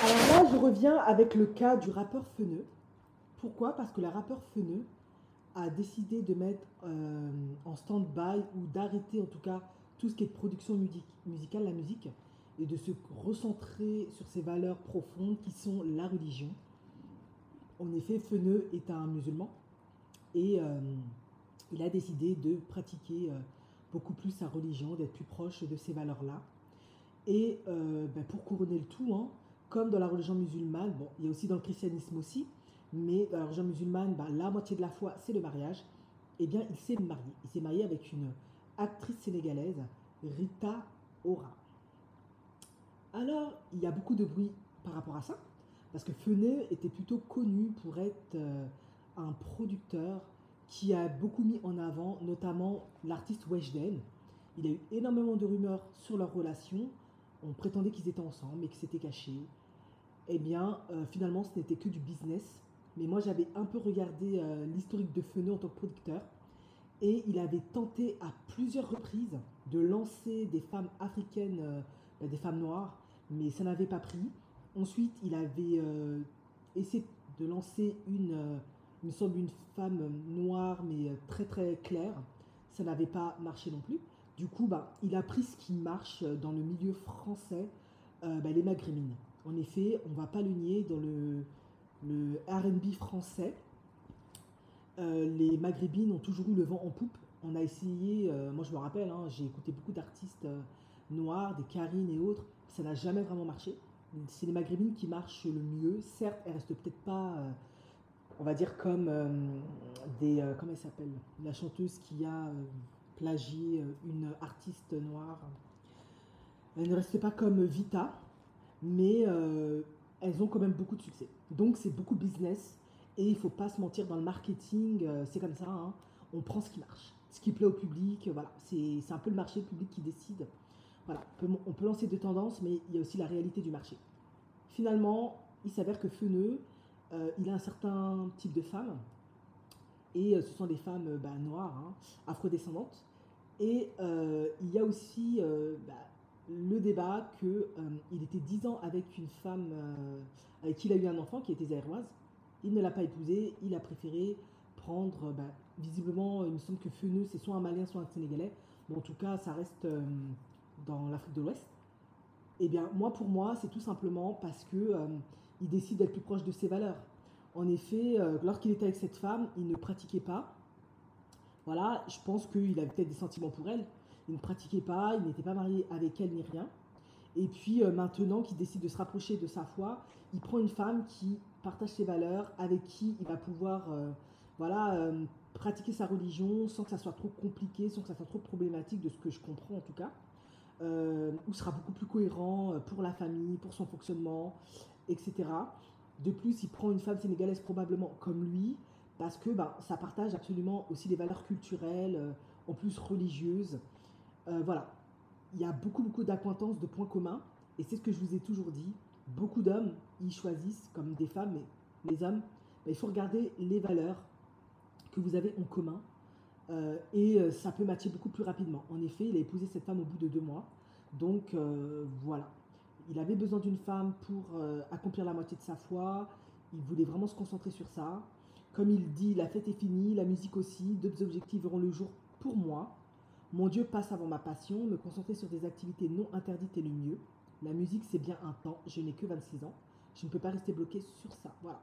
Alors là, je reviens avec le cas du rappeur Feneu. Pourquoi? Parce que le rappeur Feneu a décidé de mettre en stand-by ou d'arrêter en tout cas tout ce qui est production musicale, la musique, et de se recentrer sur ses valeurs profondes qui sont la religion. En effet, Feneu est un musulman et il a décidé de pratiquer beaucoup plus sa religion, d'être plus proche de ces valeurs-là. Et pour couronner le tout, hein, comme dans la religion musulmane, bon, il y a aussi dans le christianisme aussi, mais dans la religion musulmane, la moitié de la foi, c'est le mariage. Eh bien, il s'est marié. Il s'est marié avec une actrice sénégalaise, Rita Ora. Alors, il y a beaucoup de bruit par rapport à ça, parce que Fené était plutôt connu pour être un producteur qui a beaucoup mis en avant, notamment l'artiste Weshden. Il y a eu énormément de rumeurs sur leur relation. On prétendait qu'ils étaient ensemble, mais que c'était caché. Eh bien, finalement, ce n'était que du business. Mais moi, j'avais un peu regardé l'historique de Fené en tant que producteur. Et il avait tenté à plusieurs reprises de lancer des femmes africaines, des femmes noires, mais ça n'avait pas pris. Ensuite, il avait essayé de lancer il me semble, une femme noire, mais très très claire. Ça n'avait pas marché non plus. Du coup, il a pris ce qui marche dans le milieu français, les maghrébines. En effet, on ne va pas le nier, dans le R&B français, les maghrébines ont toujours eu le vent en poupe. On a essayé, moi je me rappelle, hein, j'ai écouté beaucoup d'artistes noirs, des Karine et autres, ça n'a jamais vraiment marché. C'est les maghrébines qui marchent le mieux. Certes, elles restent peut-être pas, on va dire, comme comment elle s'appelle? La chanteuse qui a plagié une artiste noire. Elles ne restent pas comme Vita, mais elles ont quand même beaucoup de succès. Donc c'est beaucoup business et il ne faut pas se mentir, dans le marketing, c'est comme ça, hein. On prend ce qui marche, ce qui plaît au public, voilà. C'est un peu le marché, le public qui décide. Voilà, on peut lancer des tendances, mais il y a aussi la réalité du marché. Finalement, il s'avère que Feneux, il a un certain type de femmes, et ce sont des femmes noires, hein, afrodescendantes. Et il y a aussi le débat qu'il était 10 ans avec une femme avec qui il a eu un enfant qui était zaïroise. Il ne l'a pas épousée, il a préféré prendre, visiblement, il me semble que Feneux, c'est soit un Malien, soit un Sénégalais. Mais en tout cas, ça reste dans l'Afrique de l'Ouest. Eh bien, moi, pour moi, c'est tout simplement parce que il décide d'être plus proche de ses valeurs. En effet, lorsqu'il était avec cette femme, il ne pratiquait pas. Voilà, je pense qu'il avait peut-être des sentiments pour elle. Il ne pratiquait pas, il n'était pas marié avec elle ni rien. Et puis maintenant qu'il décide de se rapprocher de sa foi, il prend une femme qui partage ses valeurs, avec qui il va pouvoir voilà, pratiquer sa religion sans que ça soit trop compliqué, sans que ça soit trop problématique, de ce que je comprends en tout cas. Où sera beaucoup plus cohérent pour la famille, pour son fonctionnement, etc. De plus, il prend une femme sénégalaise probablement comme lui, parce que ça partage absolument aussi des valeurs culturelles, en plus religieuses. Voilà, il y a beaucoup d'acquaintances, de points communs, et c'est ce que je vous ai toujours dit. Beaucoup d'hommes, ils choisissent comme des femmes, mais les hommes, il faut regarder les valeurs que vous avez en commun, et ça peut matcher beaucoup plus rapidement. En effet, il a épousé cette femme au bout de 2 mois, donc voilà. Il avait besoin d'une femme pour accomplir la moitié de sa foi, il voulait vraiment se concentrer sur ça. Comme il dit, la fête est finie, la musique aussi, d'autres objectifs verront le jour pour moi. Mon Dieu passe avant ma passion, me concentrer sur des activités non interdites est le mieux. La musique, c'est bien un temps, je n'ai que 26 ans, je ne peux pas rester bloqué sur ça. Voilà.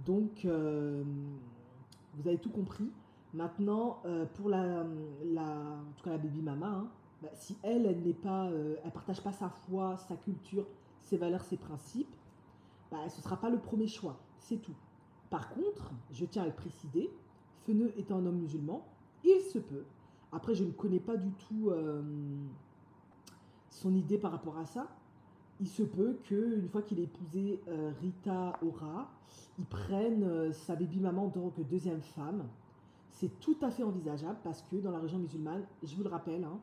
Donc, vous avez tout compris. Maintenant, pour en tout cas la baby mama, hein, si elle n'est pas, elle partage pas sa foi, sa culture, ses valeurs, ses principes, ce ne sera pas le premier choix. C'est tout. Par contre, je tiens à le préciser, Feneux étant un homme musulman, il se peut. Après, je ne connais pas du tout son idée par rapport à ça. Il se peut qu'une fois qu'il ait épousé Rita Ora, il prenne sa baby maman en tant que deuxième femme. C'est tout à fait envisageable parce que dans la région musulmane, je vous le rappelle, hein,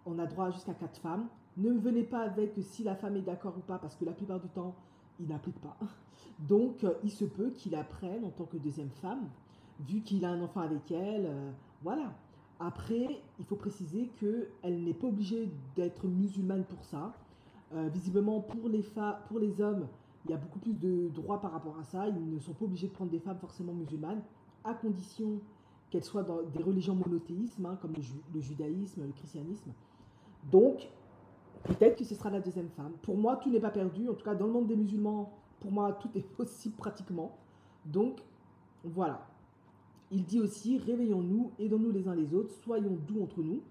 on a droit jusqu'à 4 femmes. Ne me venez pas avec si la femme est d'accord ou pas, parce que la plupart du temps, il n'applique pas. Donc, il se peut qu'il la prenne en tant que deuxième femme, vu qu'il a un enfant avec elle. Voilà. Après, il faut préciser qu'elle n'est pas obligée d'être musulmane pour ça. Visiblement, pour les hommes, Il y a beaucoup plus de droits par rapport à ça. Ils ne sont pas obligés de prendre des femmes forcément musulmanes, à condition qu'elles soient dans des religions monothéismes, hein, comme le judaïsme, le christianisme. Donc, peut-être que ce sera la deuxième femme. Pour moi, tout n'est pas perdu. En tout cas, dans le monde des musulmans, pour moi, tout est possible pratiquement. Donc, voilà. Il dit aussi, réveillons-nous, aidons-nous les uns les autres, soyons doux entre nous.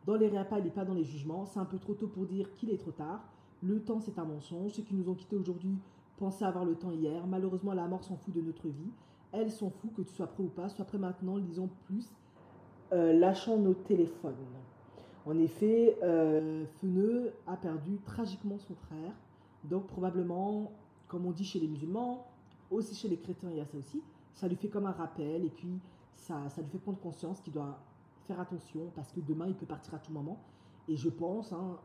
Dans les rappels et pas dans les jugements, c'est un peu trop tôt pour dire qu'il est trop tard. Le temps, c'est un mensonge. Ceux qui nous ont quittés aujourd'hui pensaient avoir le temps hier. Malheureusement, la mort s'en fout de notre vie. Elle s'en fout que tu sois prêt ou pas. Sois prêt maintenant, lisons plus, lâchons nos téléphones. En effet, Feneu a perdu tragiquement son frère. Donc probablement, comme on dit chez les musulmans, aussi chez les chrétiens, il y a ça aussi, ça lui fait comme un rappel et puis ça lui fait prendre conscience qu'il doit faire attention parce que demain, il peut partir à tout moment. Et je pense, hein,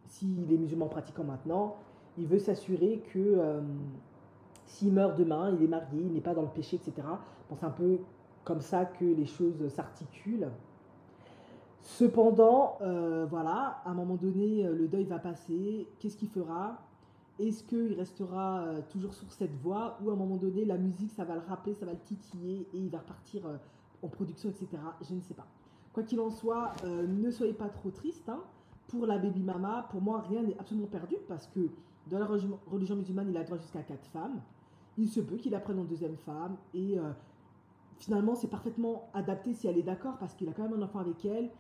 s'il est musulman pratiquant maintenant, il veut s'assurer que s'il meurt demain, il est marié, il n'est pas dans le péché, etc. Bon, c'est un peu comme ça que les choses s'articulent. Cependant, voilà, à un moment donné, le deuil va passer. Qu'est-ce qu'il fera? Est-ce qu'il restera toujours sur cette voie ou à un moment donné, la musique, ça va le rappeler, ça va le titiller et il va repartir en production, etc. Je ne sais pas. Quoi qu'il en soit, ne soyez pas trop triste, hein. Pour la baby mama, pour moi, rien n'est absolument perdu parce que dans la religion musulmane, il a droit jusqu'à 4 femmes. Il se peut qu'il apprenne en deuxième femme et finalement, c'est parfaitement adapté si elle est d'accord parce qu'il a quand même un enfant avec elle.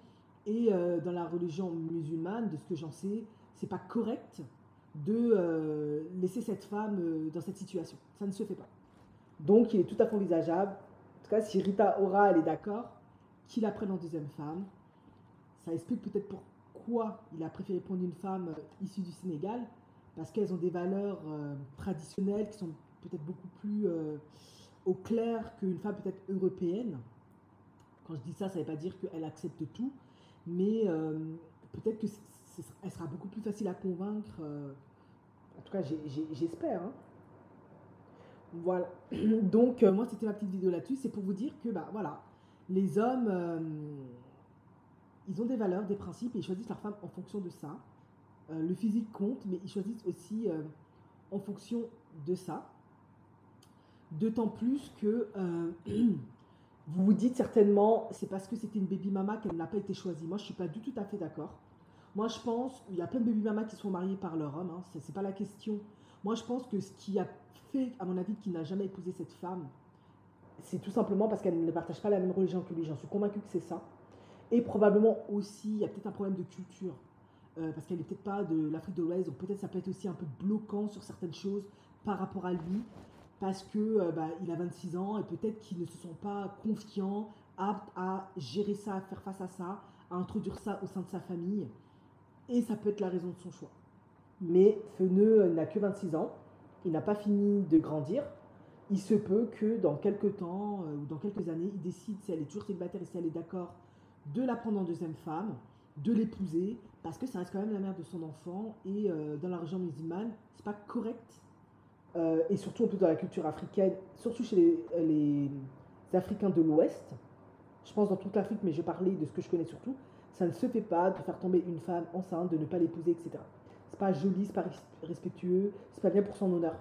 Et dans la religion musulmane, de ce que j'en sais, c'est pas correct de laisser cette femme dans cette situation. Ça ne se fait pas. Donc, il est tout à fait envisageable. En tout cas, si Rita Ora, elle est d'accord, qu'il la prenne en deuxième femme. Ça explique peut-être pourquoi il a préféré prendre une femme issue du Sénégal, parce qu'elles ont des valeurs traditionnelles qui sont peut-être beaucoup plus au clair qu'une femme peut-être européenne. Quand je dis ça, ça ne veut pas dire qu'elle accepte tout, mais peut-être que elle sera beaucoup plus facile à convaincre. En tout cas, j'espère, hein. Voilà. Donc, moi, c'était ma petite vidéo là-dessus. C'est pour vous dire que, bah, voilà, les hommes, ils ont des valeurs, des principes, et ils choisissent leur femme en fonction de ça. Le physique compte, mais ils choisissent aussi en fonction de ça. D'autant plus que vous vous dites certainement, c'est parce que c'était une baby mama qu'elle n'a pas été choisie. Moi, je ne suis pas du tout à fait d'accord. Moi, je pense qu'il y a plein de baby mamas qui sont mariées par leur homme. Hein, c'est pas la question. Moi, je pense que ce qui a fait, à mon avis, qu'il n'a jamais épousé cette femme, c'est tout simplement parce qu'elle ne partage pas la même religion que lui. J'en suis convaincue que c'est ça. Et probablement aussi, il y a peut-être un problème de culture. Parce qu'elle n'est peut-être pas de l'Afrique de l'Ouest. Donc peut-être ça peut être aussi un peu bloquant sur certaines choses par rapport à lui. Parce que bah, il a 26 ans et peut-être qu'ils ne se sont pas confiants, aptes à gérer ça, à faire face à ça, à introduire ça au sein de sa famille. Et ça peut être la raison de son choix. Mais Feneu n'a que 26 ans, il n'a pas fini de grandir. Il se peut que dans quelques temps ou dans quelques années, il décide si elle est toujours célibataire et si elle est d'accord de la prendre en deuxième femme, de l'épouser, parce que ça reste quand même la mère de son enfant. Et dans la région musulmane, c'est pas correct. Et surtout un peu dans la culture africaine, surtout chez les Africains de l'Ouest. Je pense dans toute l'Afrique, mais je parlais de ce que je connais surtout. Ça ne se fait pas de faire tomber une femme enceinte, de ne pas l'épouser, etc. C'est pas joli, c'est pas respectueux, c'est pas bien pour son honneur.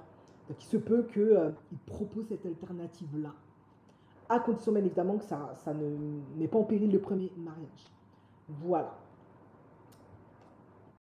Donc il se peut qu'il propose cette alternative-là, à condition bien évidemment que ça ne met pas en péril le premier mariage. Voilà.